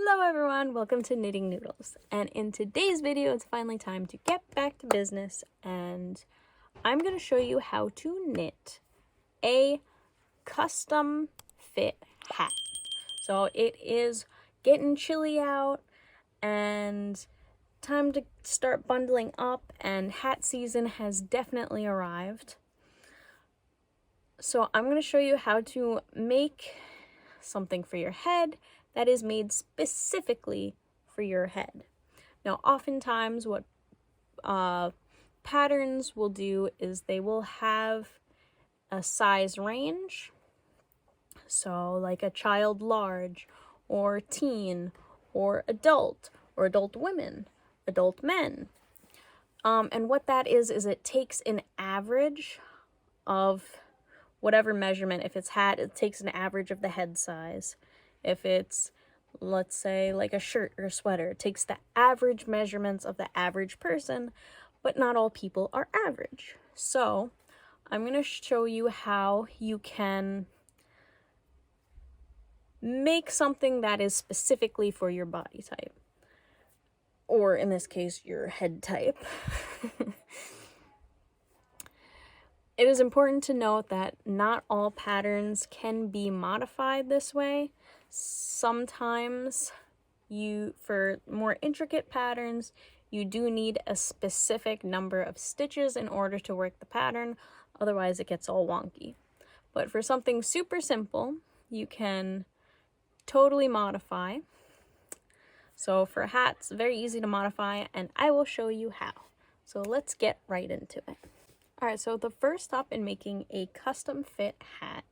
Hello everyone, welcome to Knitting Noodles, and in today's video it's finally time to get back to business, and I'm going to show you how to knit a custom fit hat. So it is getting chilly out and time to start bundling up, and hat season has definitely arrived. So I'm going to show you how to make something for your head that is made specifically for your head. Now, oftentimes what patterns will do is they will have a size range. So like a child large, or teen, or adult women, adult men. And what that is it takes an average of whatever measurement. If it's hat, it takes an average of the head size. If it's, let's say, like a shirt or a sweater, it takes the average measurements of the average person, but not all people are average. So I'm going to show you how you can make something that is specifically for your body type, or in this case, your head type. It is important to note that not all patterns can be modified this way. Sometimes for more intricate patterns, you do need a specific number of stitches in order to work the pattern, otherwise it gets all wonky. But for something super simple, you can totally modify. So for hats, very easy to modify, and I will show you how. So let's get right into it. Alright, so the first step in making a custom fit hat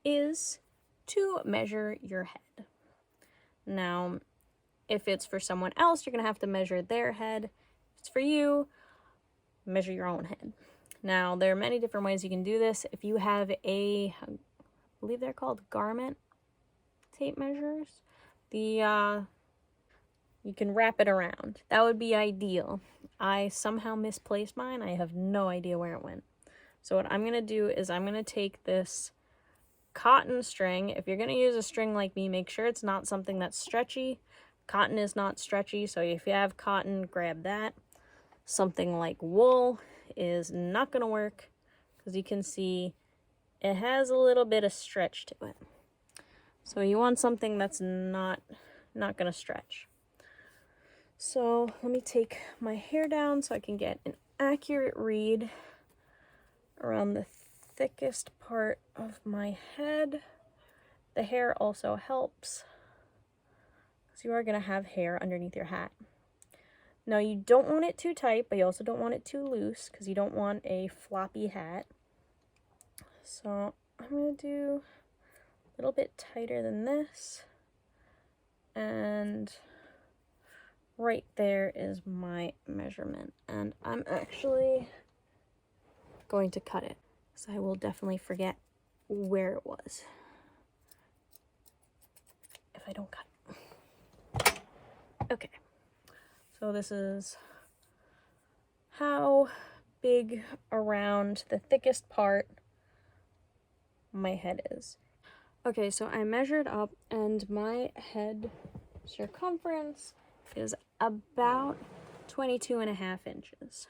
is to measure your head. Now, if it's for someone else, you're going to have to measure their head. If it's for you, measure your own head. Now, there are many different ways you can do this. If you have I believe they're called garment tape measures, you can wrap it around. That would be ideal. I somehow misplaced mine. I have no idea where it went. So what I'm going to do is I'm going to take this cotton string. If you're going to use a string like me, make sure it's not something that's stretchy. Cotton is not stretchy, so if you have cotton, grab that. Something like wool is not going to work, because you can see it has a little bit of stretch to it. So you want something that's not going to stretch. So let me take my hair down so I can get an accurate read around the thickest part of my head. The hair also helps, because you are going to have hair underneath your hat. Now, you don't want it too tight, but you also don't want it too loose, because you don't want a floppy hat. So I'm going to do a little bit tighter than this, and right there is my measurement, and I'm actually going to cut it, so I will definitely forget where it was if I don't cut it. Okay, so this is how big around the thickest part my head is. Okay, so I measured up, and my head circumference is about 22.5 inches.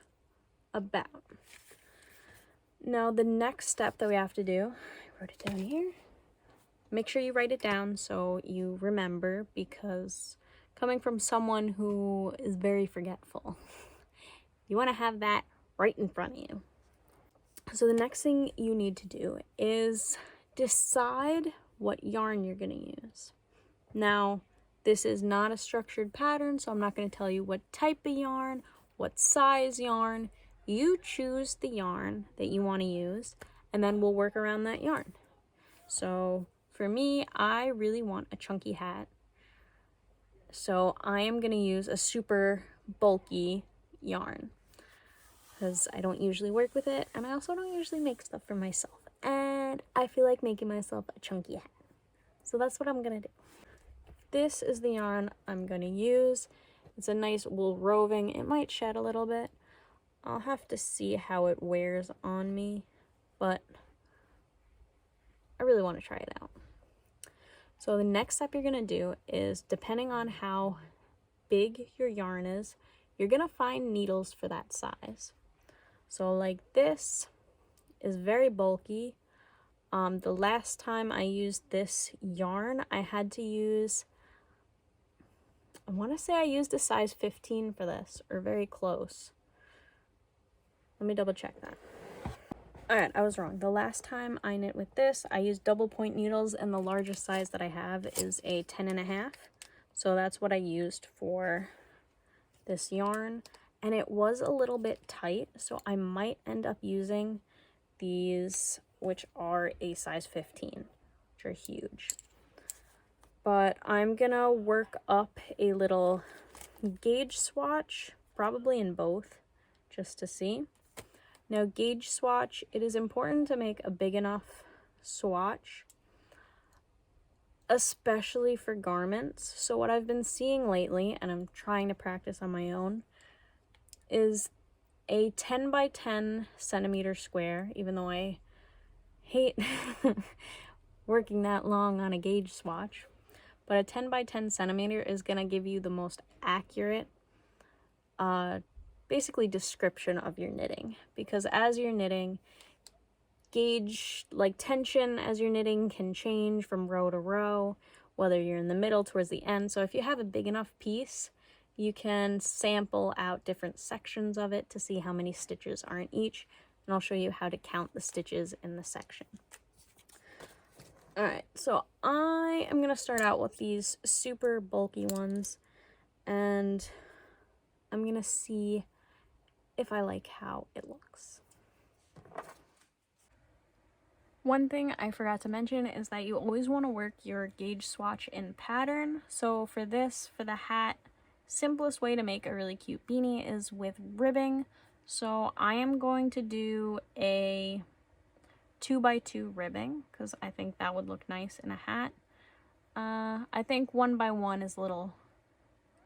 About. Now, the next step that we have to do, I wrote it down here. Make sure you write it down so you remember, because coming from someone who is very forgetful, you want to have that right in front of you. So the next thing you need to do is decide what yarn you're going to use. Now, this is not a structured pattern, so I'm not going to tell you what type of yarn, what size yarn. You choose the yarn that you want to use, and then we'll work around that yarn. So for me, I really want a chunky hat. So I am going to use a super bulky yarn, because I don't usually work with it, and I also don't usually make stuff for myself. And I feel like making myself a chunky hat. So that's what I'm going to do. This is the yarn I'm going to use. It's a nice wool roving. It might shed a little bit. I'll have to see how it wears on me, but I really want to try it out. So the next step you're gonna do is, depending on how big your yarn is, you're gonna find needles for that size. So like this is very bulky. The last time I used this yarn, I had to use, I want to say I used a size 15 for this, or very close. Let me double check that. Alright, I was wrong. The last time I knit with this, I used double point needles, and the largest size that I have is a 10.5. So that's what I used for this yarn. And it was a little bit tight, so I might end up using these, which are a size 15, which are huge. But I'm gonna work up a little gauge swatch, probably in both, just to see. Now, gauge swatch, it is important to make a big enough swatch, especially for garments. So what I've been seeing lately, and I'm trying to practice on my own, is a 10 by 10 centimeter square, even though I hate working that long on a gauge swatch. But a 10 by 10 centimeter is going to give you the most accurate basically description of your knitting, because as you're knitting, gauge, like tension as you're knitting, can change from row to row, whether you're in the middle, towards the end. So if you have a big enough piece, you can sample out different sections of it to see how many stitches are in each, and I'll show you how to count the stitches in the section. Alright, so I am going to start out with these super bulky ones, and I'm going to see if I like how it looks. One thing I forgot to mention is that you always want to work your gauge swatch in pattern. So for this, for the hat, simplest way to make a really cute beanie is with ribbing. So I am going to do a 2x2 ribbing because I think that would look nice in a hat. I think 1x1 is a little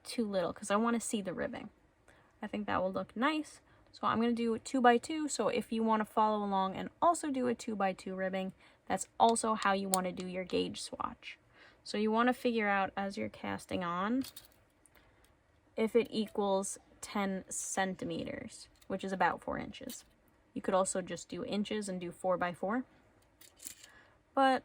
too little because I want to see the ribbing. I think that will look nice. So I'm going to do a 2x2. So if you want to follow along and also do a 2x2 ribbing, that's also how you want to do your gauge swatch. So you want to figure out as you're casting on if it equals 10 centimeters, which is about 4 inches. You could also just do inches and do 4x4. But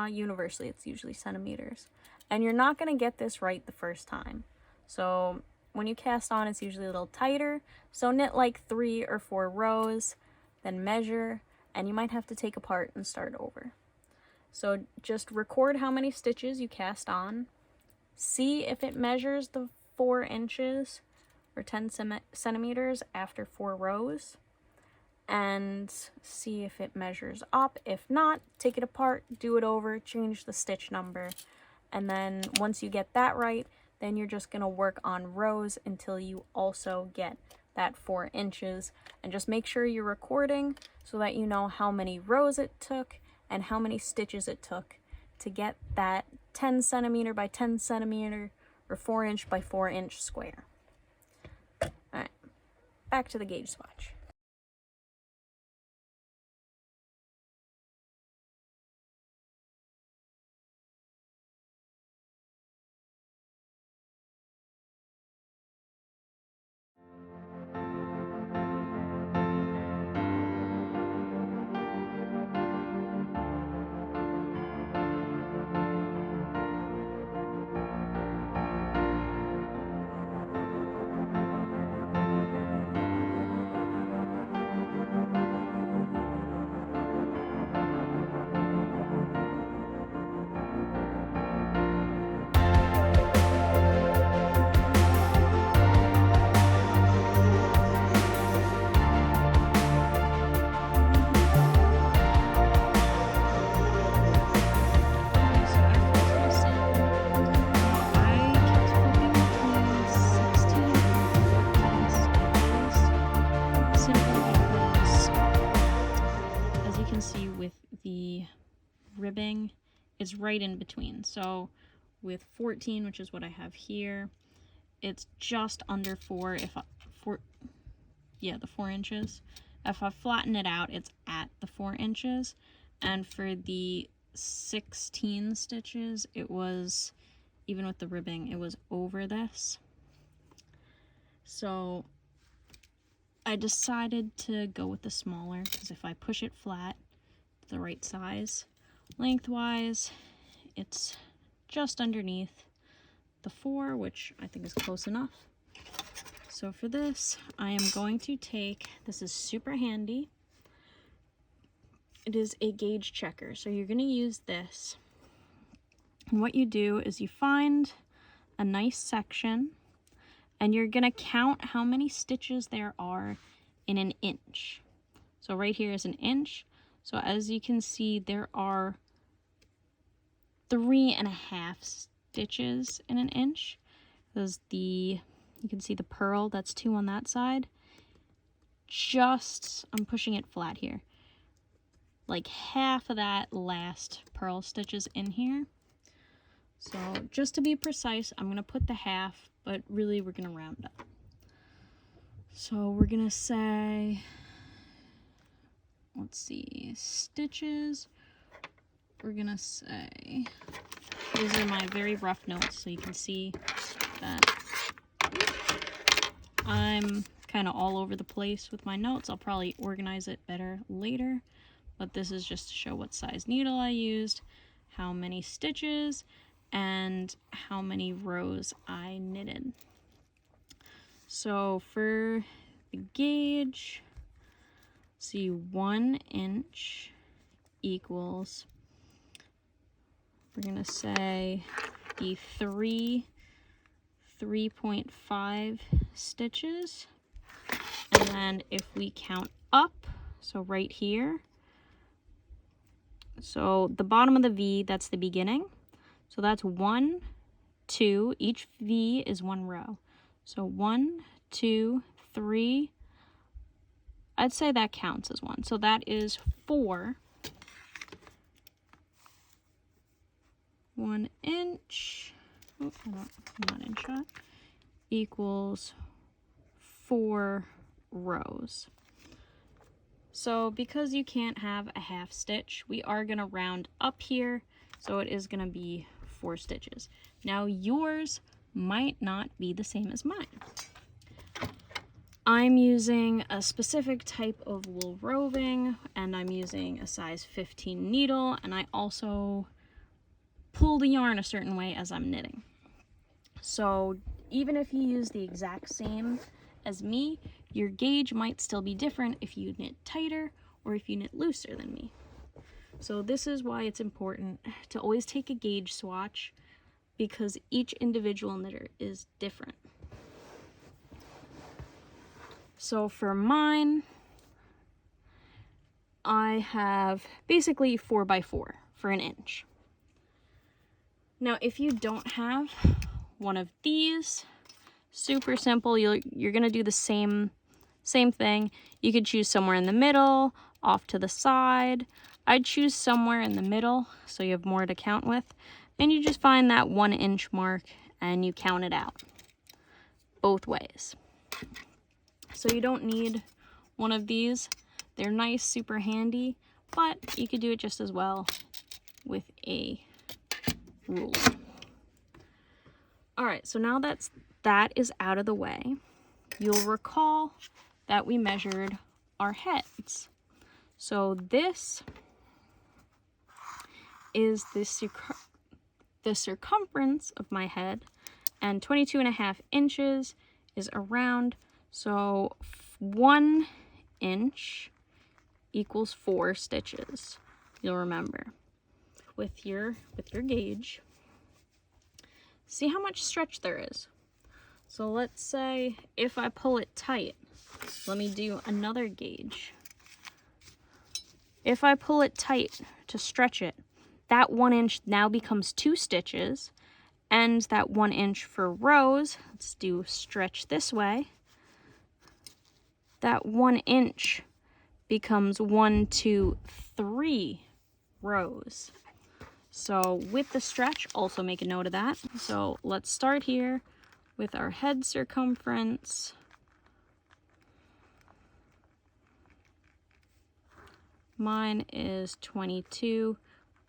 universally, it's usually centimeters. And you're not going to get this right the first time. So when you cast on, it's usually a little tighter. So knit like 3 or 4 rows, then measure, and you might have to take apart and start over. So just record how many stitches you cast on. See if it measures the 4 inches or 10 centimeters after 4 rows. And see if it measures up. If not, take it apart, do it over, change the stitch number. And then once you get that right, then you're just going to work on rows until you also get that 4 inches. And just make sure you're recording so that you know how many rows it took and how many stitches it took to get that 10 centimeter by 10 centimeter or 4 inch by 4 inch square. Alright, back to the gauge swatch. Ribbing is right in between. So with 14, which is what I have here, it's just under 4. The 4 inches. If I flatten it out, it's at the 4 inches. And for the 16 stitches. It was, even with the ribbing, it was over this. So I decided to go with the smaller, because if I push it flat, the right size, lengthwise, it's just underneath the 4, which I think is close enough. So for this, I am going to take, this is super handy. It is a gauge checker. So you're going to use this. And what you do is you find a nice section and you're going to count how many stitches there are in an inch. So right here is an inch. So as you can see, there are 3.5 stitches in an inch. There's you can see the purl, that's 2 on that side. I'm pushing it flat here. Like half of that last purl stitches in here. So just to be precise, I'm gonna put the half, but really we're gonna round up. So we're gonna say, let's see, stitches. We're gonna say, these are my very rough notes, so you can see that I'm kind of all over the place with my notes. I'll probably organize it better later, but this is just to show what size needle I used, how many stitches, and how many rows I knitted. So for the gauge, see, 1 inch equals, we're gonna say the 3.5 stitches. And then if we count up, so right here, so the bottom of the V, that's the beginning. So that's 1, 2, each V is 1 row. So 1, 2, 3, I'd say that counts as 1. So that is 4. 1 inch, oh, I'm not in shot, equals 4 rows. So because you can't have a half stitch, we are going to round up here, so it is going to be 4 stitches. Now yours might not be the same as mine. I'm using a specific type of wool roving, and I'm using a size 15 needle, and I also pull the yarn a certain way as I'm knitting. So even if you use the exact same as me, your gauge might still be different if you knit tighter or if you knit looser than me. So this is why it's important to always take a gauge swatch, because each individual knitter is different. So for mine, I have basically 4x4 for an inch. Now if you don't have one of these, super simple, you're gonna do the same thing. You could choose somewhere in the middle, off to the side. I'd choose somewhere in the middle so you have more to count with, and you just find that 1 inch mark and you count it out both ways. So you don't need one of these. They're nice, super handy, but you could do it just as well with a ruler. All right, so now that is out of the way, you'll recall that we measured our heads. So this is the circumference of my head, and 22.5 inches is around. So 1 inch equals 4 stitches. You'll remember with your gauge. See how much stretch there is. So let's say if I pull it tight, let me do another gauge. If I pull it tight to stretch it, that 1 inch now becomes 2 stitches, and that 1 inch for rows, let's do stretch this way, that 1 inch becomes 1, 2, 3 rows. So with the stretch, also make a note of that. So let's start here with our head circumference. Mine is 22.5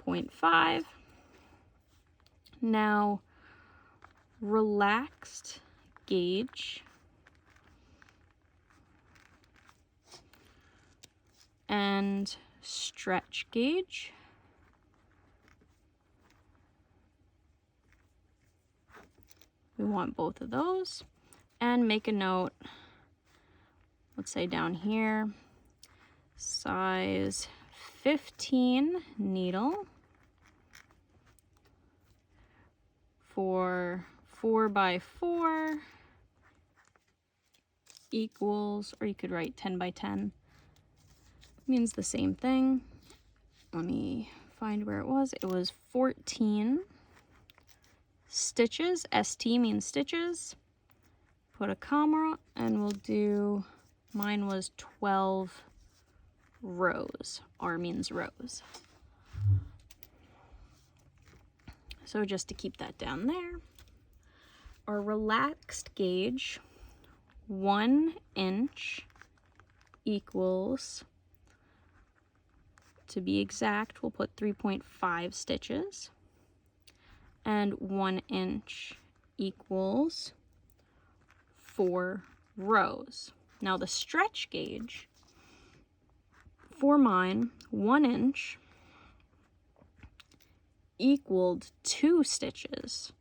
3.5. Now, relaxed gauge and stretch gauge. We want both of those. And make a note, let's say down here, size 15 needle for 4x4 equals, or you could write 10x10, means the same thing. Let me find where it was. It was 14 stitches. ST means stitches. Put a comma, and we'll do, mine was 12 rows. R means rows. So just to keep that down there. Our relaxed gauge, 1 inch equals, to be exact, we'll put 3.5 stitches. And 1 inch equals 4 rows. Now the stretch gauge, for mine, 1 inch equaled 2 stitches.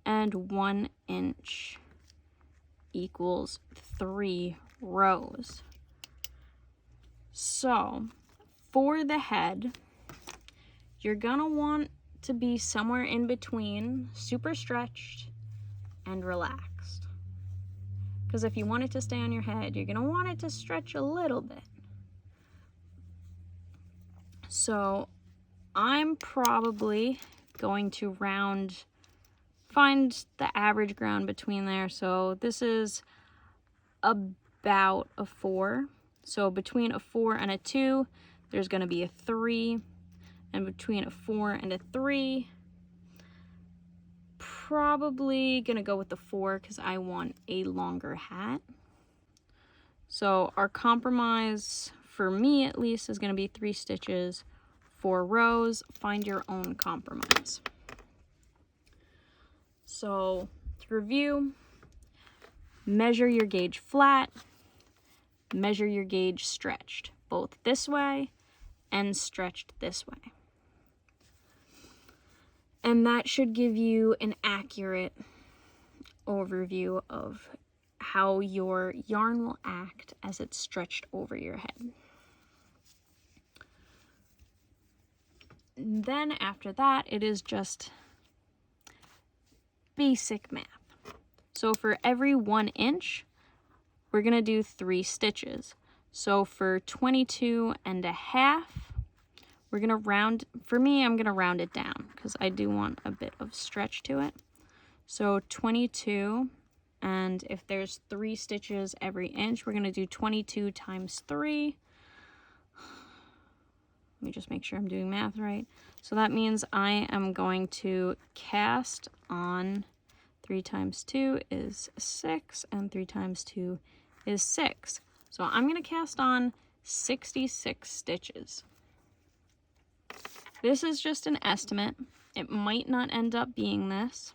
And 1 inch equals 3 rows. So for the head, you're gonna want to be somewhere in between super stretched and relaxed. Because if you want it to stay on your head, you're gonna want it to stretch a little bit. So I'm probably going to find the average ground between there. So this is about a 4. So between a 4 and a 2, there's gonna be a 3. And between a 4 and a 3, probably gonna go with the 4 because I want a longer hat. So our compromise, for me at least, is gonna be 3 stitches, 4 rows. Find your own compromise. So to review, measure your gauge flat, measure your gauge stretched, both this way and stretched this way. And that should give you an accurate overview of how your yarn will act as it's stretched over your head. And then after that, it is just basic math. So for every 1 inch, we're gonna do 3 stitches. So for 22.5, we're gonna round, for me, I'm gonna round it down because I do want a bit of stretch to it. So 22, and if there's 3 stitches every inch, we're gonna do 22 times 3. Let me just make sure I'm doing math right. So that means I am going to cast on 3 times 2 is 6, and 3 times 2 is 6. So I'm gonna cast on 66 stitches. This is just an estimate. It might not end up being this.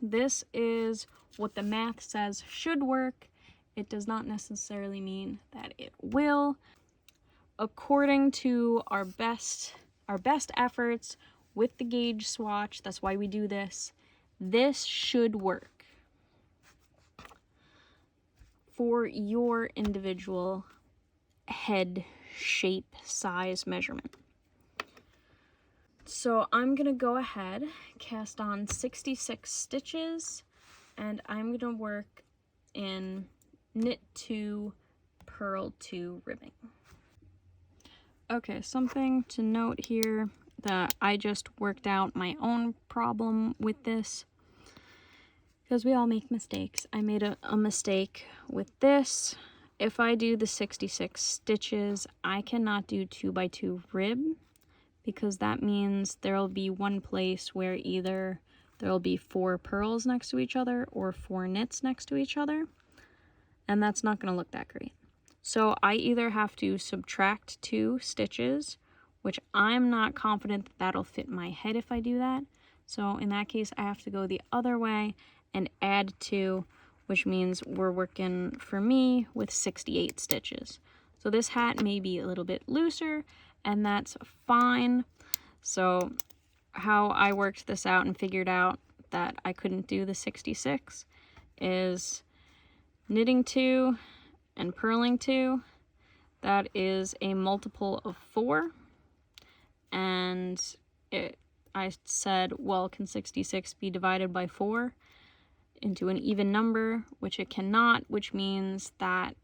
This is what the math says should work. It does not necessarily mean that it will. According to our best efforts with the gauge swatch, that's why we do this, this should work for your individual head shape, size, measurement. So I'm gonna go ahead, cast on 66 stitches, and I'm gonna work in knit 2, purl 2 ribbing. Okay, something to note here that I just worked out my own problem with this, because we all make mistakes. I made a mistake with this. If I do the 66 stitches, I cannot do 2x2 rib, because that means there'll be one place where either there'll be 4 purls next to each other or 4 knits next to each other, and that's not going to look that great. So I either have to subtract 2 stitches, which I'm not confident that that'll fit my head if I do that. So in that case, I have to go the other way and add 2, which means we're working, for me, with 68 stitches. So this hat may be a little bit looser, and that's fine. So how I worked this out and figured out that I couldn't do the 66 is knitting 2 and purling 2. That is a multiple of 4. And I said, well, can 66 be divided by 4 into an even number? Which it cannot, which means that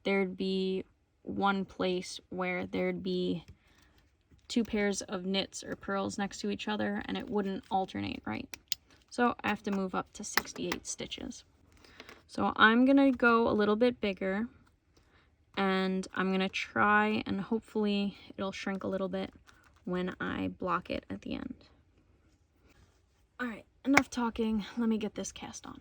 there'd be one place where there'd be 2 pairs of knits or purls next to each other, and it wouldn't alternate, right? So I have to move up to 68 stitches. So I'm gonna go a little bit bigger, and I'm gonna try, and hopefully it'll shrink a little bit when I block it at the end. All right, enough talking. Let me get this cast on.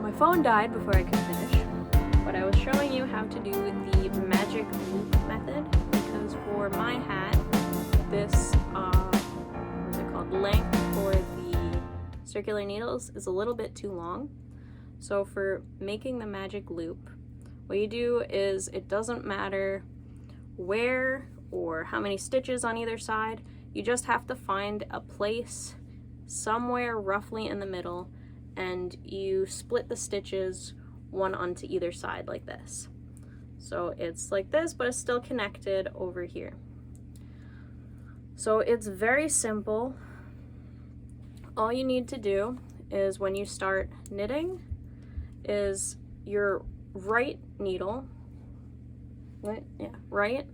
My phone died before I could finish, but I was showing you how to do the magic loop method, because for my hat, this, what's it called, length for the circular needles is a little bit too long. So for making the magic loop, what you do is, it doesn't matter where or how many stitches on either side, you just have to find a place somewhere roughly in the middle, and you split the stitches one onto either side like this. So it's like this, but it's still connected over here. So it's very simple. All you need to do is, when you start knitting, is your right needle, right,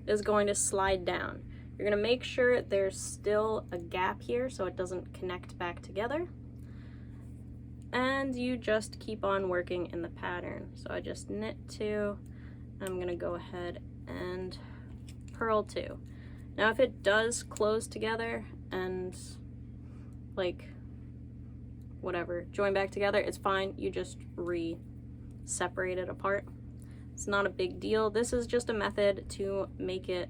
is going to slide down. You're going to make sure there's still a gap here so it doesn't connect back together. And you just keep on working in the pattern. So I just knit 2. I'm going to go ahead and purl 2. Now if it does close together and, like, whatever, join back together, it's fine. You just separate it apart. It's not a big deal. This is just a method to make it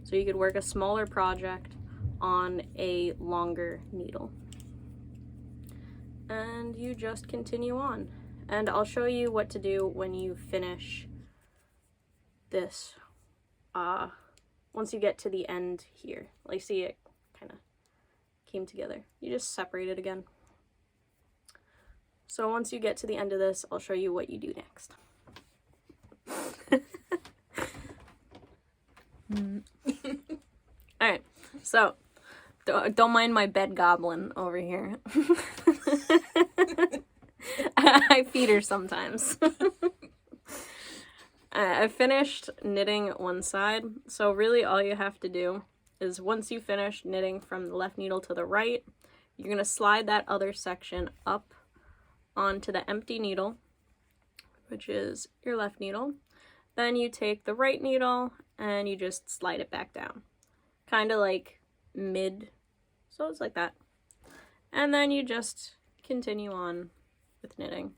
so you could work a smaller project on a longer needle. And you just continue on. And I'll show you what to do when you finish this. Once you get to the end here, like, see, it kind of came together. You just separate it again. So once you get to the end of this, I'll show you what you do next. Alright, so don't mind my bed goblin over here. I feed her sometimes. I finished knitting one side, so really all you have to do is, once you finish knitting from the left needle to the right, you're going to slide that other section up onto the empty needle, which is your left needle. Then you take the right needle and you just slide it back down, kind of like mid, so it's like that. And then you just continue on with knitting.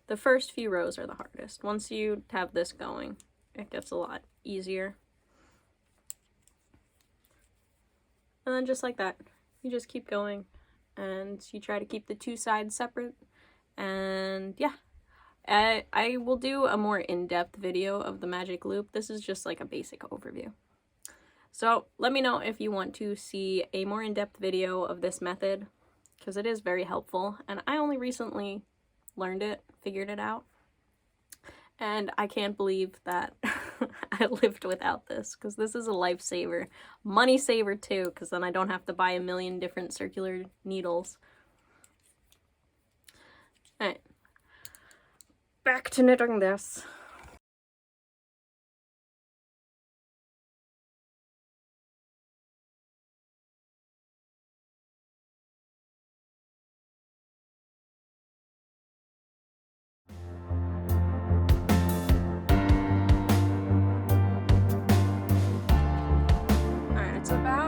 The first few rows are the hardest. Once you have this going, it gets a lot easier. And then just like that, you just keep going, and you try to keep the 2 sides separate. And yeah, I will do a more in-depth video of the magic loop. This is just like a basic overview. So let me know if you want to see a more in-depth video of this method, because it is very helpful, and I only recently learned it, figured it out, and I can't believe that I lived without this, because this is a lifesaver. Money saver too, because then I don't have to buy a million different circular needles. Alright, back to knitting this.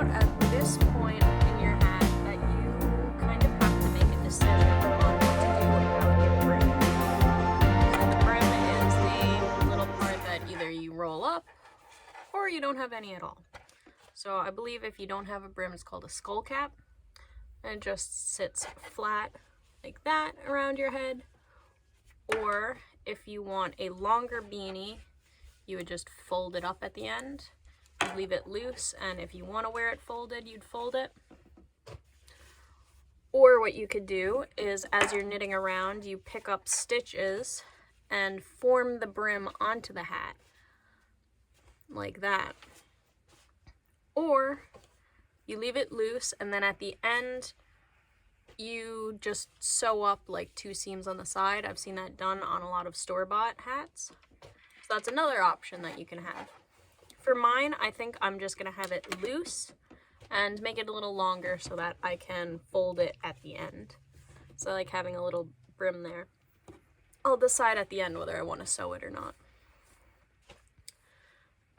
about at this point in your hat that you kind of have to make a decision on what to do about your brim. So the brim is the little part that either you roll up or you don't have any at all. So I believe if you don't have a brim, it's called a skull cap, and it just sits flat like that around your head. Or if you want a longer beanie, you would just fold it up at the end. You'd leave it loose, and if you want to wear it folded, you'd fold it. Or what you could do is, as you're knitting around, you pick up stitches and form the brim onto the hat, like that. Or you leave it loose, and then at the end, you just sew up like 2 seams on the side. I've seen that done on a lot of store-bought hats. So that's another option that you can have. For mine, I think I'm just gonna have it loose and make it a little longer so that I can fold it at the end. So I like having a little brim there. I'll decide at the end whether I want to sew it or not.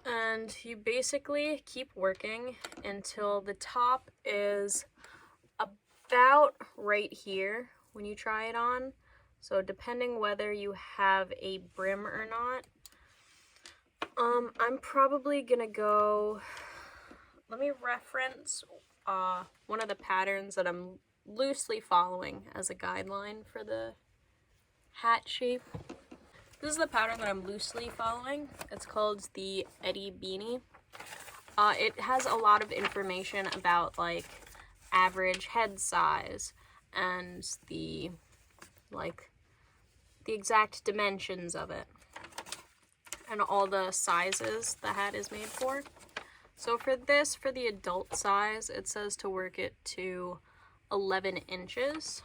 And you basically keep working until the top is about right here when you try it on. So depending whether you have a brim or not, I'm probably gonna go, let me reference one of the patterns that I'm loosely following as a guideline for the hat shape. This is the pattern that I'm loosely following. It's called the Eddie Beanie. It has a lot of information about like average head size and the exact dimensions of it and all the sizes the hat is made for. So for this, for the adult size, it says to work it to 11 inches.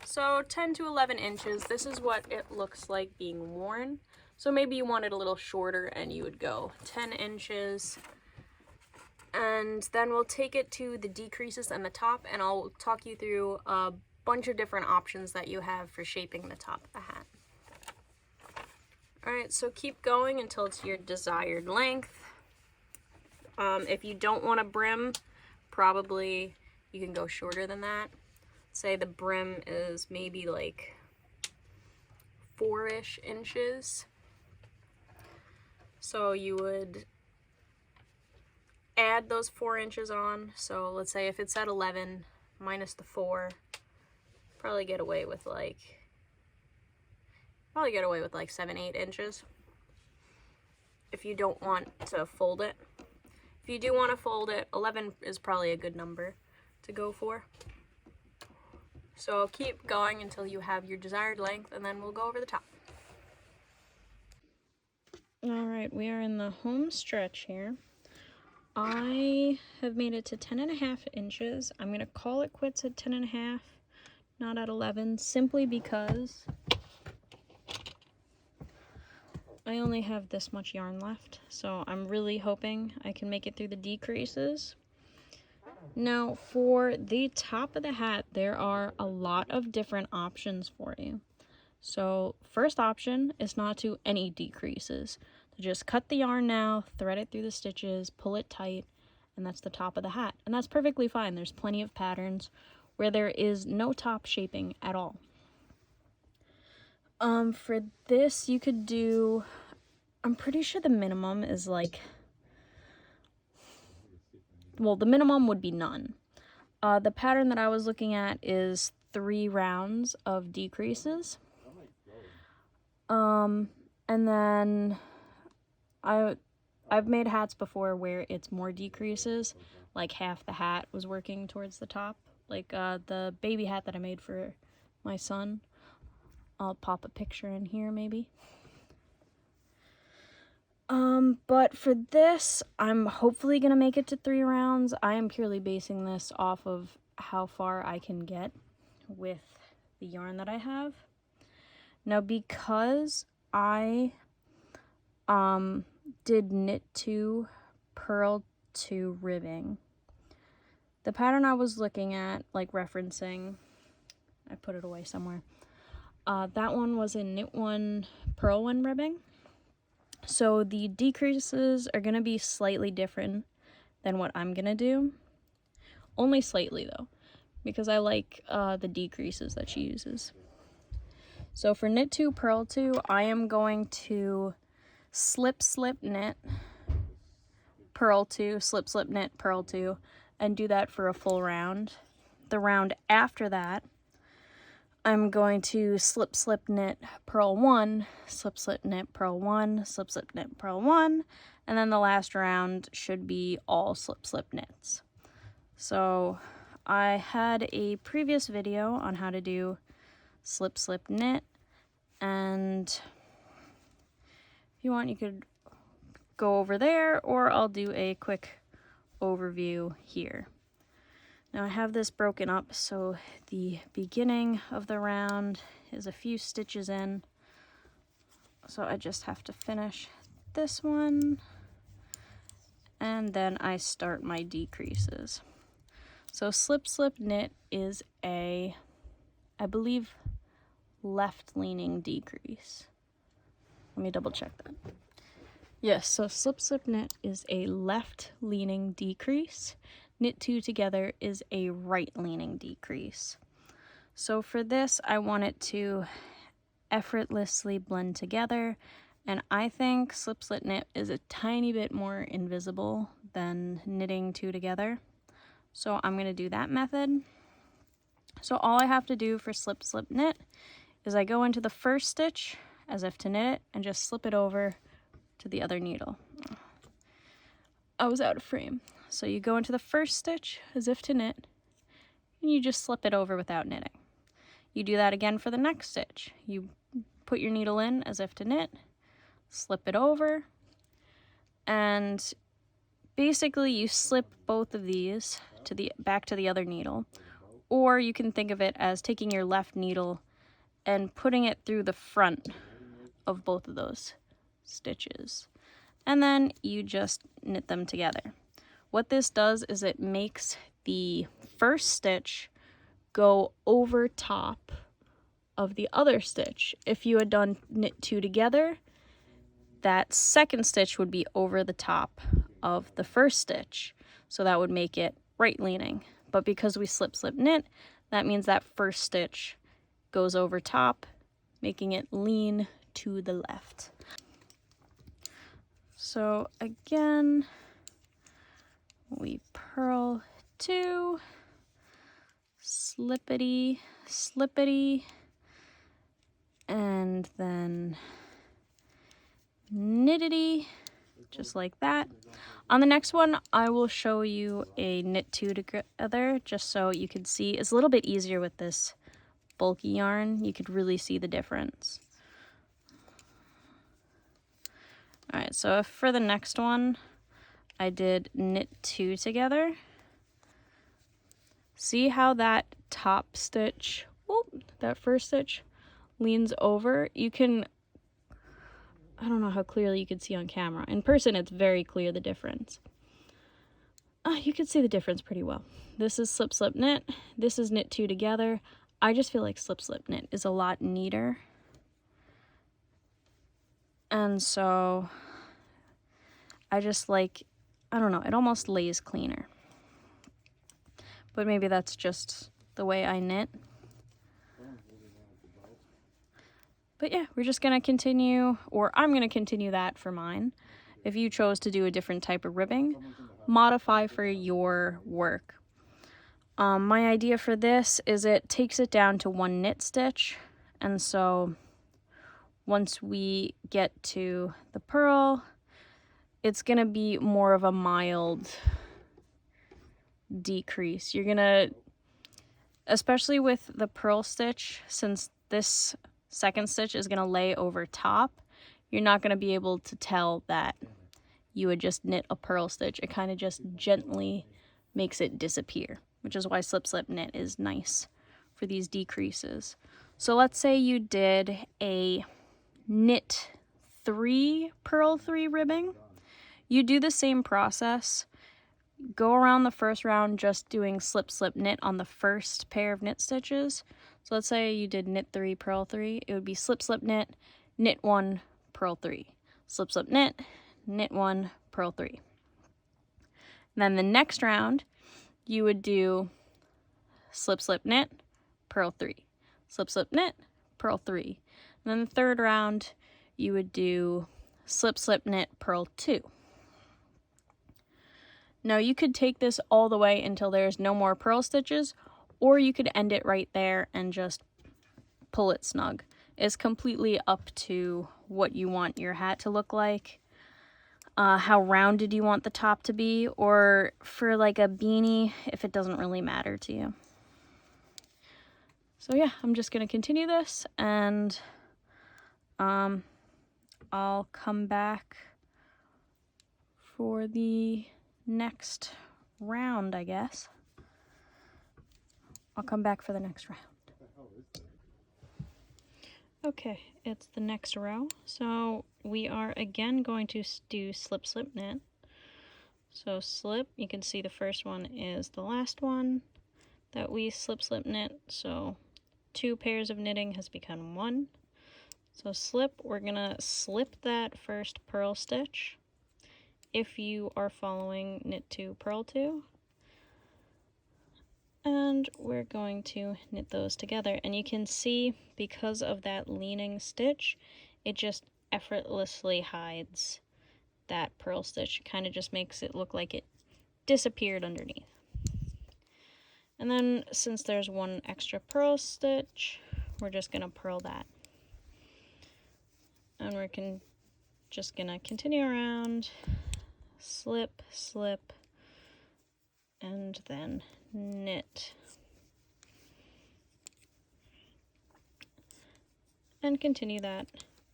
So 10 to 11 inches, this is what it looks like being worn. So maybe you want it a little shorter and you would go 10 inches. And then we'll take it to the decreases and the top, and I'll talk you through a bunch of different options that you have for shaping the top of the hat. Alright, so keep going until it's your desired length. If you don't want a brim, probably you can go shorter than that. Say the brim is maybe like 4-ish inches. So you would add those 4 inches on. So let's say if it's at 11 minus the 4, probably get away with like 7-8 inches if you don't want to fold it. If you do want to fold it, 11 is probably a good number to go for. So keep going until you have your desired length, and then we'll go over the top. Alright, we are in the home stretch here. I have made it to 10.5 inches. I'm going to call it quits at 10.5, not at 11, simply because I only have this much yarn left. So I'm really hoping I can make it through the decreases. Now, for the top of the hat, there are a lot of different options for you. So first option is not to any decreases. So just cut the yarn now, thread it through the stitches, pull it tight, and that's the top of the hat. And that's perfectly fine. There's plenty of patterns where there is no top shaping at all. For this, you could do, I'm pretty sure the minimum is like, well, the minimum would be none. The pattern that I was looking at is 3 rounds of decreases. And then I've made hats before where it's more decreases, like half the hat was working towards the top, like the baby hat that I made for my son. I'll pop a picture in here maybe. But for this, I'm hopefully gonna make it to 3 rounds. I am purely basing this off of how far I can get with the yarn that I have. Now, because I did knit to, purl to ribbing, the pattern I was looking at, like referencing, I put it away somewhere, that one was in knit 1, purl 1 ribbing. So the decreases are going to be slightly different than what I'm gonna do. Only slightly though, because I like the decreases that she uses. So for knit 2, purl 2, I am going to slip, slip, knit, purl 2, slip, slip, knit, purl 2, and do that for a full round. The round after that, I'm going to slip, slip, knit, purl 1, slip, slip, knit, purl 1, slip, slip, knit, purl 1, and then the last round should be all slip, slip knits. So I had a previous video on how to do slip, slip, knit, and if you want, you could go over there, or I'll do a quick overview here. Now I have this broken up, so the beginning of the round is a few stitches in. So I just have to finish this one, and then I start my decreases. So slip, slip, knit is a, I believe, left-leaning decrease. Let me double check that. Yes, so slip, slip, knit is a left-leaning decrease. Knit 2 together is a right-leaning decrease. So for this, I want it to effortlessly blend together, and I think slip, slip, knit is a tiny bit more invisible than knitting 2 together. So I'm going to do that method. So all I have to do for slip, slip, knit is I go into the first stitch as if to knit it and just slip it over to the other needle. I was out of frame. So you go into the first stitch as if to knit, and you just slip it over without knitting. You do that again for the next stitch. You put your needle in as if to knit, slip it over, and basically you slip both of these to the back to the other needle, or you can think of it as taking your left needle and putting it through the front of both of those stitches, and then you just knit them together. What this does is it makes the first stitch go over top of the other stitch. If you had done knit 2 together, that second stitch would be over the top of the first stitch, so that would make it right leaning. But because we slip, slip, knit, that means that first stitch goes over top, making it lean to the left. So again, we purl 2, slippity, slippity, and then knittity, just like that. On the next one, I will show you a knit 2 together, just so you can see. It's a little bit easier with this bulky yarn. You could really see the difference. All right, so for the next one, I did knit 2 together. See how that top stitch, that first stitch leans over? You can, I don't know how clearly you can see on camera. In person, it's very clear the difference. You can see the difference pretty well. This is slip, slip, knit. This is knit 2 together. I just feel like slip, slip, knit is a lot neater. And so I just like, I don't know, it almost lays cleaner. But maybe that's just the way I knit. But yeah, we're just gonna continue, or I'm gonna continue that for mine. If you chose to do a different type of ribbing, modify for your work. My idea for this is it takes it down to 1 knit stitch, and so once we get to the purl, it's gonna be more of a mild decrease. You're gonna, especially with the purl stitch, since this second stitch is gonna lay over top, you're not gonna be able to tell that you would just knit a purl stitch. It kind of just gently makes it disappear, which is why slip, slip, knit is nice for these decreases. So let's say you did a knit 3, purl 3 ribbing. You do the same process. Go around the first round just doing slip, slip, knit on the first pair of knit stitches. So let's say you did knit 3, purl 3. It would be slip, slip, knit, knit 1, purl 3. Slip, slip, knit, knit 1, purl 3. Then the next round, you would do slip, slip, knit, purl 3. Slip, slip, knit, purl 3. And then the third round, you would do slip, slip, knit, purl 2. Now you could take this all the way until there's no more purl stitches, or you could end it right there and just pull it snug. It's completely up to what you want your hat to look like, how rounded you want the top to be, or for like a beanie, if it doesn't really matter to you. So yeah, I'm just gonna continue this, and I'll come back for the next round, I guess. I'll come back for the next round. Okay, it's the next row. So we are again going to do slip, slip, knit. So slip, you can see the first one is the last one that we slip, slip, knit. So 2 pairs of knitting has become 1. So slip, we're gonna slip that first purl stitch if you are following knit 2, purl 2. And we're going to knit those together. And you can see, because of that leaning stitch, it just effortlessly hides that purl stitch. It kind of just makes it look like it disappeared underneath. And then since there's 1 extra purl stitch, we're just gonna purl that. And we're just gonna continue around, slip, slip, and then knit. And continue that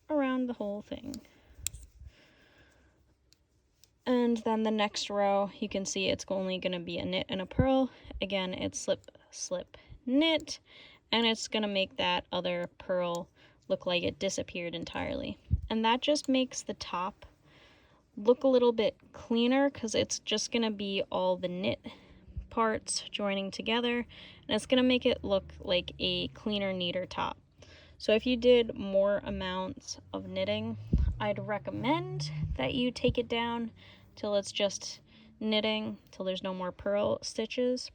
around the whole thing. And then the next row, you can see it's only going to be a knit and a purl. Again, it's slip, slip, knit, and it's going to make that other purl look like it disappeared entirely. And that just makes the top look a little bit cleaner, because it's just going to be all the knit parts joining together, and it's going to make it look like a cleaner, neater top. So if you did more amounts of knitting, I'd recommend that you take it down till it's just knitting, till there's no more purl stitches.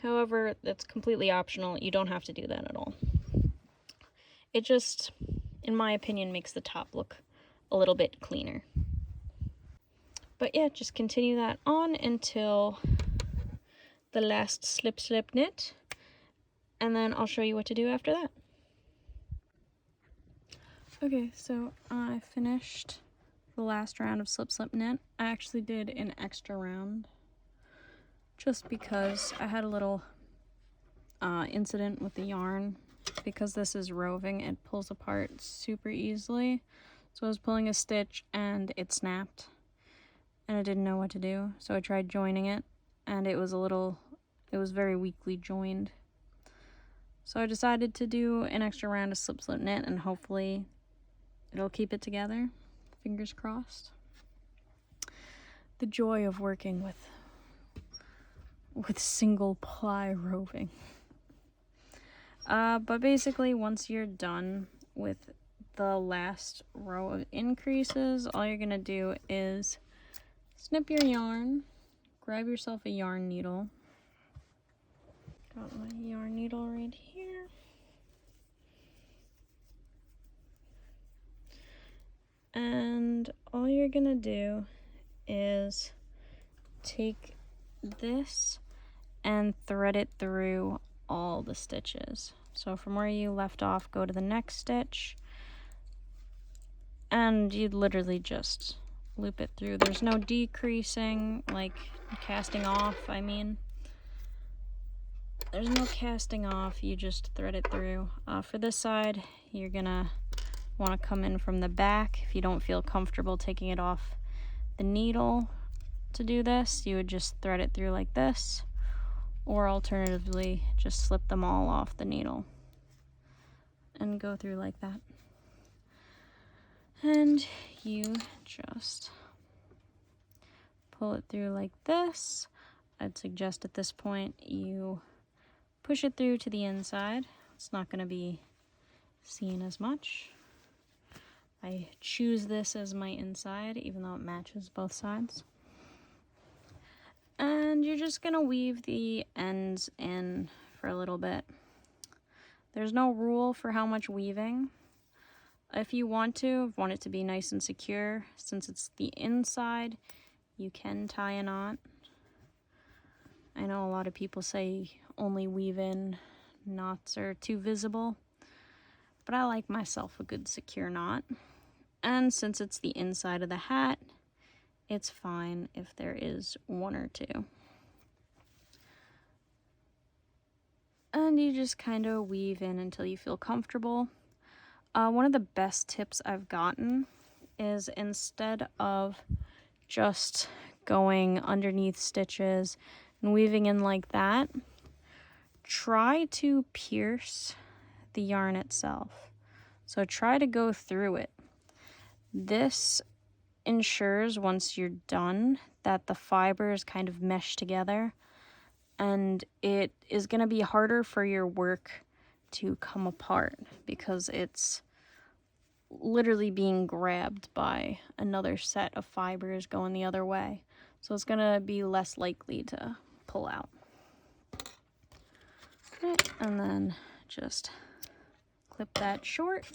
However, that's completely optional. You don't have to do that at all. It just, in my opinion, makes the top look a little bit cleaner. But yeah, just continue that on until the last slip, slip, knit, and then I'll show you what to do after that. Okay, so I finished the last round of slip, slip, knit. I actually did an extra round just because I had a little incident with the yarn. Because this is roving, it pulls apart super easily. So I was pulling a stitch and it snapped, and I didn't know what to do. So I tried joining it, and it was very weakly joined. So I decided to do an extra round of slip, slip, knit, and hopefully it'll keep it together. Fingers crossed. The joy of working with single ply roving. But basically, once you're done with the last row of increases, all you're gonna do is snip your yarn, grab yourself a yarn needle. Got my yarn needle right here. And all you're gonna do is take this and thread it through all the stitches. So from where you left off, go to the next stitch, and you'd literally just loop it through. There's no decreasing, like casting off, I mean. There's no casting off, you just thread it through. For this side, you're gonna want to come in from the back. If you don't feel comfortable taking it off the needle to do this, you would just thread it through like this, or alternatively just slip them all off the needle and go through like that. And you just pull it through like this. I'd suggest at this point you push it through to the inside. It's not going to be seen as much. I choose this as my inside, even though it matches both sides. And you're just gonna weave the ends in for a little bit. There's no rule for how much weaving. If you want it to be nice and secure, since it's the inside, you can tie a knot. I know a lot of people say only weave in knots are too visible, but I like myself a good secure knot. And since it's the inside of the hat, it's fine if there is one or two. And you just kind of weave in until you feel comfortable. One of the best tips I've gotten is, instead of just going underneath stitches and weaving in like that, try to pierce the yarn itself. So try to go through it. This ensures, once you're done, that the fibers kind of mesh together, and it is going to be harder for your work to come apart because it's literally being grabbed by another set of fibers going the other way. So it's going to be less likely to pull out. Right, and then just clip that short,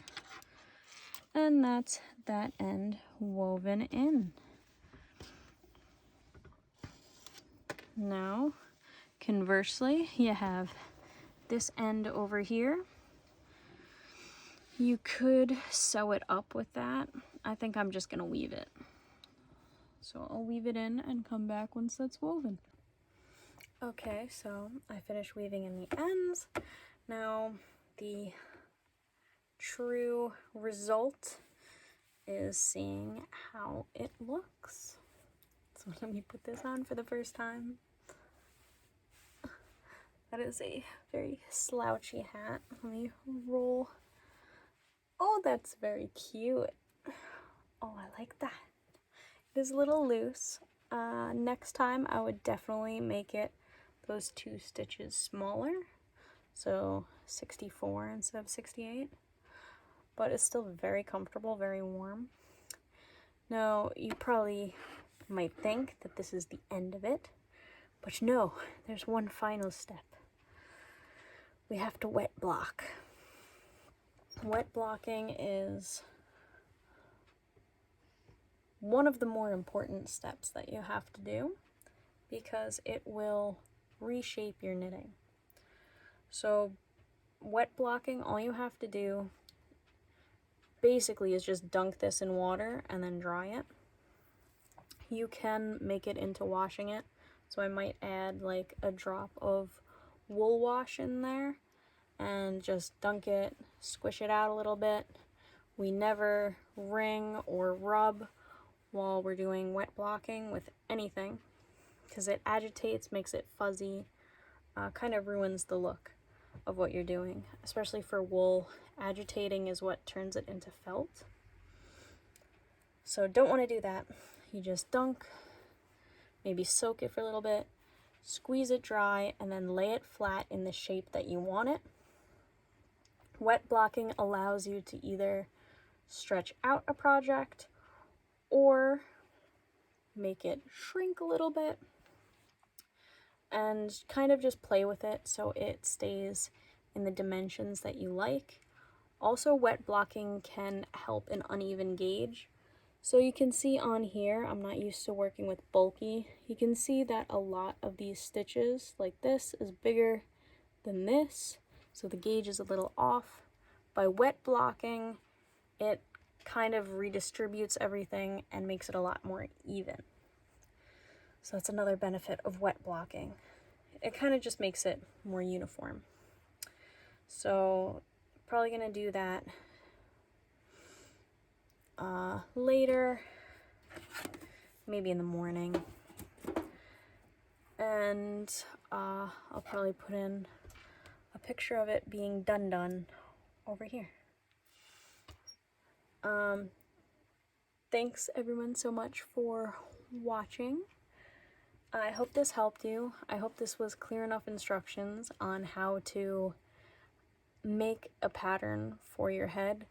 and that's that end woven in. Now, conversely, you have this end over here. You could sew it up with that. I think I'm just gonna weave it. So I'll weave it in and come back once that's woven. Okay, so I finished weaving in the ends. Now the true result is seeing how it looks. So let me put this on for the first time. That is a very slouchy hat. Let me roll. Oh, that's very cute. Oh, I like that. It is a little loose. Next time I would definitely make it those 2 stitches smaller. So 64 instead of 68. But it's still very comfortable, very warm. Now, you probably might think that this is the end of it, but no, there's one final step. We have to wet block. Wet blocking is one of the more important steps that you have to do because it will reshape your knitting. So wet blocking, all you have to do basically is just dunk this in water and then dry it. You can make it into washing it, so I might add like a drop of wool wash in there and just dunk it, squish it out a little bit. We never wring or rub while we're doing wet blocking with anything because it agitates, makes it fuzzy, kind of ruins the look of what you're doing, especially for wool. Agitating is what turns it into felt. So don't want to do that. You just dunk, maybe soak it for a little bit, squeeze it dry, and then lay it flat in the shape that you want it. Wet blocking allows you to either stretch out a project or make it shrink a little bit and kind of just play with it so it stays in the dimensions that you like. Also, wet blocking can help an uneven gauge. So you can see on here, I'm not used to working with bulky. You can see that a lot of these stitches, like this, is bigger than this. So the gauge is a little off. By wet blocking, it kind of redistributes everything and makes it a lot more even. So that's another benefit of wet blocking. It kind of just makes it more uniform. So probably gonna do that later, maybe in the morning. And I'll probably put in a picture of it being done over here. Thanks everyone so much for watching. I hope this helped you. I hope this was clear enough instructions on how to make a pattern for your head.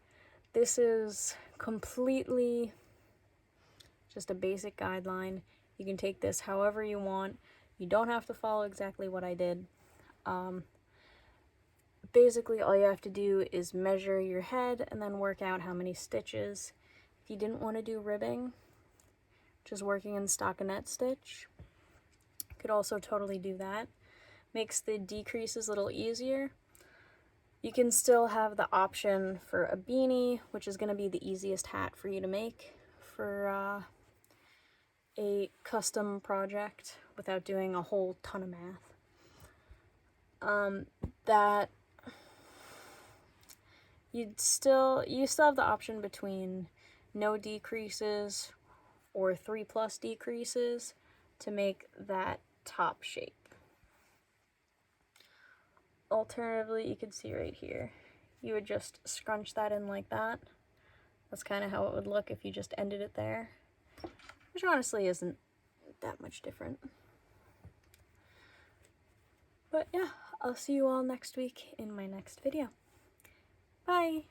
This is completely just a basic guideline. You can take this however you want. You don't have to follow exactly what I did. Basically, all you have to do is measure your head and then work out how many stitches. If you didn't want to do ribbing, just working in stockinette stitch, you could also totally do that. Makes the decreases a little easier. You can still have the option for a beanie, which is going to be the easiest hat for you to make for a custom project without doing a whole ton of math. That you still have the option between no decreases or 3+ decreases to make that top shape. Alternatively, you can see right here, you would just scrunch that in like that. That's kind of how it would look if you just ended it there, which honestly isn't that much different. But yeah, I'll see you all next week in my next video. Bye!